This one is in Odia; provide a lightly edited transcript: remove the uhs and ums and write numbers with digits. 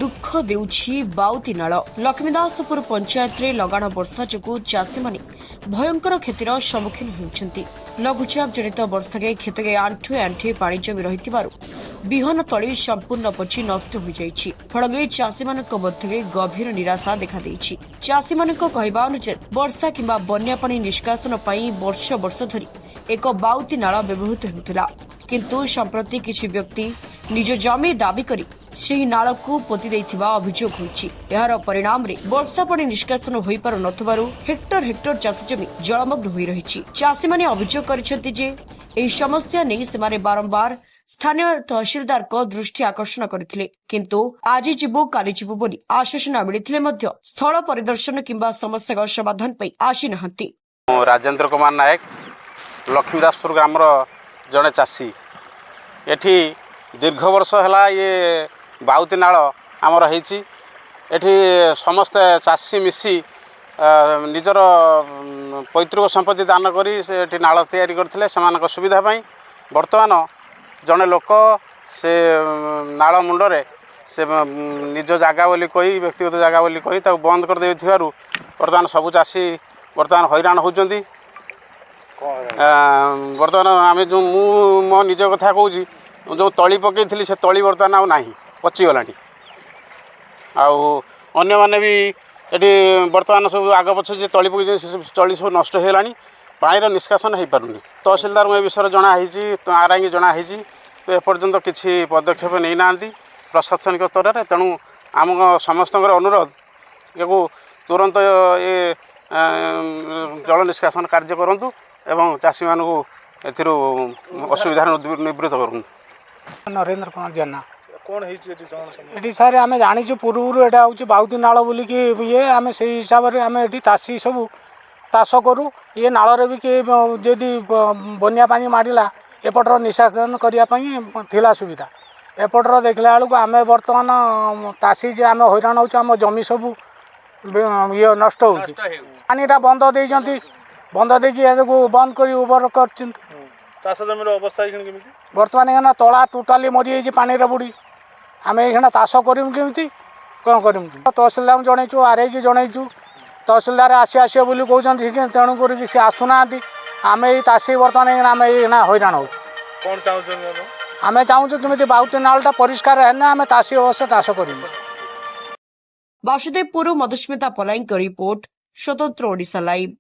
ଦୁଃଖ ଦେଉଛି ବାଉତି ନାଳ। ଲକ୍ଷ୍ମୀଦାସପୁର ପଞ୍ଚାୟତରେ ଲଗାଣ ବର୍ଷା ଯୋଗୁଁ ଚାଷୀମାନେ ଭୟଙ୍କର କ୍ଷତିର ସମ୍ମୁଖୀନ ହେଉଛନ୍ତି। ଲଘୁଚାପ ଜନିତ ବର୍ଷାରେ କ୍ଷେତରେ ଆଣ୍ଠୁଏ ଆଣ୍ଠୁଏ ପାଣି ଜମି ରହିଥିବାରୁ ବିହନ ତଳି ସମ୍ପୂର୍ଣ୍ଣ ପଚି ନଷ୍ଟ ହୋଇଯାଇଛି। ଫଳରେ ଚାଷୀମାନଙ୍କ ମଧ୍ୟରେ ଗଭୀର ନିରାଶା ଦେଖାଦେଇଛି। ଚାଷୀମାନଙ୍କ କହିବା ଅନୁଯାୟୀ ବର୍ଷା କିମ୍ବା ବନ୍ୟା ପାଣି ନିଷ୍କାସନ ପାଇଁ ବର୍ଷ ବର୍ଷ ଧରି ଏକ ବାଉତି ନାଳ ବ୍ୟବହୃତ ହେଉଥିଲା, କିନ୍ତୁ ସମ୍ପ୍ରତି କିଛି ବ୍ୟକ୍ତି ନିଜ ଜମି ଦାବି କରି ସେହି ନାଳକୁ ପୋତି ଦେଇଥିବା ଅଭିଯୋଗ ହୋଇଛି। ଏହାର ପରିଣାମରେ ବର୍ଷା ପାଣି ନିଷ୍କାସନ ହୋଇପାରୁନଥିବାରୁ ହେକ୍ଟର ହେକ୍ଟର ଚାଷ ଜମି ଜଳମଗ୍ନ ହୋଇ ରହିଛି। ଚାଷୀମାନେ ଅଭିଯୋଗ କରିଛନ୍ତି ଯେ ଏହି ସମସ୍ୟା ନେଇ ସେମାନେ ବାରମ୍ବାର ସ୍ଥାନୀୟ ତହସିଲଦାରଙ୍କ ଦୃଷ୍ଟି ଆକର୍ଷଣ କରିଥିଲେ, କିନ୍ତୁ ଆଜି ଯିବୁ କାଲି ଯିବୁ ବୋଲି ଆଶ୍ୱାସନା ମିଳିଥିଲେ ମଧ୍ୟ ସ୍ଥଳ ପରିଦର୍ଶନ କିମ୍ବା ସମସ୍ୟାର ସମାଧାନ ପାଇଁ ଆସିନାହାନ୍ତି। ରାଜେନ୍ଦ୍ର କୁମାର ନାୟକ, ଲକ୍ଷ୍ମୀଦାସପୁର ଗ୍ରାମର ଜଣେ ଚାଷୀ। ଏଠି ଦୀର୍ଘ ବର୍ଷ ହେଲା ଇଏ ବାଉତି ନାଳ ଆମର ହେଇଛି। ଏଠି ସମସ୍ତେ ଚାଷୀ ମିଶି ନିଜର ପୈତୃକ ସମ୍ପତ୍ତି ଦାନ କରି ସେ ଏଠି ନାଳ ତିଆରି କରିଥିଲେ ସେମାନଙ୍କ ସୁବିଧା ପାଇଁ। ବର୍ତ୍ତମାନ ଜଣେ ଲୋକ ସେ ନାଳ ମୁଣ୍ଡରେ ସେ ନିଜ ଜାଗା ବୋଲି କହି, ବ୍ୟକ୍ତିଗତ ଜାଗା ବୋଲି କହି ତାକୁ ବନ୍ଦ କରିଦେଇଥିବାରୁ ବର୍ତ୍ତମାନ ସବୁ ଚାଷୀ ବର୍ତ୍ତମାନ ହଇରାଣ ହେଉଛନ୍ତି। ବର୍ତ୍ତମାନ ଆମେ ମୁଁ ମୋ ନିଜ କଥା କହୁଛି, ଯେଉଁ ତଳି ପକାଇଥିଲି ସେ ତଳି ବର୍ତ୍ତମାନ ଆଉ ନାହିଁ, ପଚିଗଲାଣି। ଆଉ ଅନ୍ୟମାନେ ବି ଏଠି ବର୍ତ୍ତମାନ ସବୁ ଆଗ ପଛ ଯେ ତଳି ପକାଇଛନ୍ତି ସେ ତଳି ସବୁ ନଷ୍ଟ ହୋଇଗଲାଣି। ପାଣିର ନିଷ୍କାସନ ହୋଇପାରୁନି। ତହସିଲଦାରଙ୍କୁ ଏ ବିଷୟରେ ଜଣାହେଇଛି, ଆର୍ଆଇଙ୍କୁ ଜଣାହେଇଛି, ତ ଏପର୍ଯ୍ୟନ୍ତ କିଛି ପଦକ୍ଷେପ ନେଇନାହାନ୍ତି ପ୍ରଶାସନିକ ସ୍ତରରେ। ତେଣୁ ଆମ ସମସ୍ତଙ୍କର ଅନୁରୋଧ, ୟାକୁ ତୁରନ୍ତ ଏ ଜଳ ନିଷ୍କାସନ କାର୍ଯ୍ୟ କରନ୍ତୁ ଏବଂ ଚାଷୀମାନଙ୍କୁ ଏଥିରୁ ଅସୁବିଧାର ନିବୃତ୍ତ କରନ୍ତୁ। ନରେନ୍ଦ୍ର କୁମାର ଜେନା। କ'ଣ ହେଇଛି ଏଠି ସାର୍? ଆମେ ଜାଣିଛୁ ପୂର୍ବରୁ ଏଇଟା ହେଉଛି ବାଉତି ନାଳ ବୋଲିକି ଇଏ, ଆମେ ସେଇ ହିସାବରେ ଆମେ ଏଠି ଚାଷୀ ସବୁ ଚାଷ କରୁ। ଇଏ ନାଳରେ ବି କିଏ ଯଦି ବନ୍ୟା ପାଣି ମାଡ଼ିଲା ଏପଟର ନିଷ୍କାସନ କରିବା ପାଇଁ ଥିଲା ସୁବିଧା। ଏପଟର ଦେଖିଲା ବେଳକୁ ଆମେ ବର୍ତ୍ତମାନ ଚାଷୀ ଯେ ଆମେ ହଇରାଣ ହେଉଛୁ, ଆମ ଜମି ସବୁ ଇଏ ନଷ୍ଟ ହେଉଛି। ପାଣିଟା ବନ୍ଦ ଦେଇଛନ୍ତି, ବନ୍ଦ ଦେଇକି ଏହାକୁ ବନ୍ଦ କରି ଉର୍ବର କରିଛନ୍ତି। ଚାଷ ଜମିର ଅବସ୍ଥା କେମିତି? ବର୍ତ୍ତମାନ ଏଇନା ତଳା ଟୋଟାଲି ମରିଯାଇଛି ପାଣିରେ ବୁଡ଼ି। ଆମେ ଏଇନା ଚାଷ କରିବୁ କେମିତି, କ'ଣ କରିବୁ? ତହସିଲଦାରଙ୍କୁ ଜଣେଇଛୁ, ଆର୍ଆଇକି ଜଣେଇଛୁ। ତହସିଲଦାର ଆସିବେ ବୋଲି କହୁଛନ୍ତି, ତେଣୁ କରିକି ସେ ଆସୁନାହାନ୍ତି। ଆମେ ଏଇ ଚାଷୀ ବର୍ତ୍ତମାନ ଆମେ ଏଇନା ହଇରାଣ ହେଉଛୁ। କ'ଣ ଚାହୁଁଛନ୍ତି ଆପଣ? ଆମେ ଚାହୁଁଛୁ କେମିତି ବାଉତି ନାଳଟା ପରିଷ୍କାର ହେଲେ ଆମେ ଚାଷୀ ଅବଶ୍ୟ ଚାଷ କରିବୁ। ବାସୁଦେବପୁର ମଧୁସ୍ମିତା ପଲାଇଙ୍କ ରିପୋର୍ଟ, ସ୍ୱତନ୍ତ୍ର ଓଡ଼ିଶା ଲାଇଭ୍।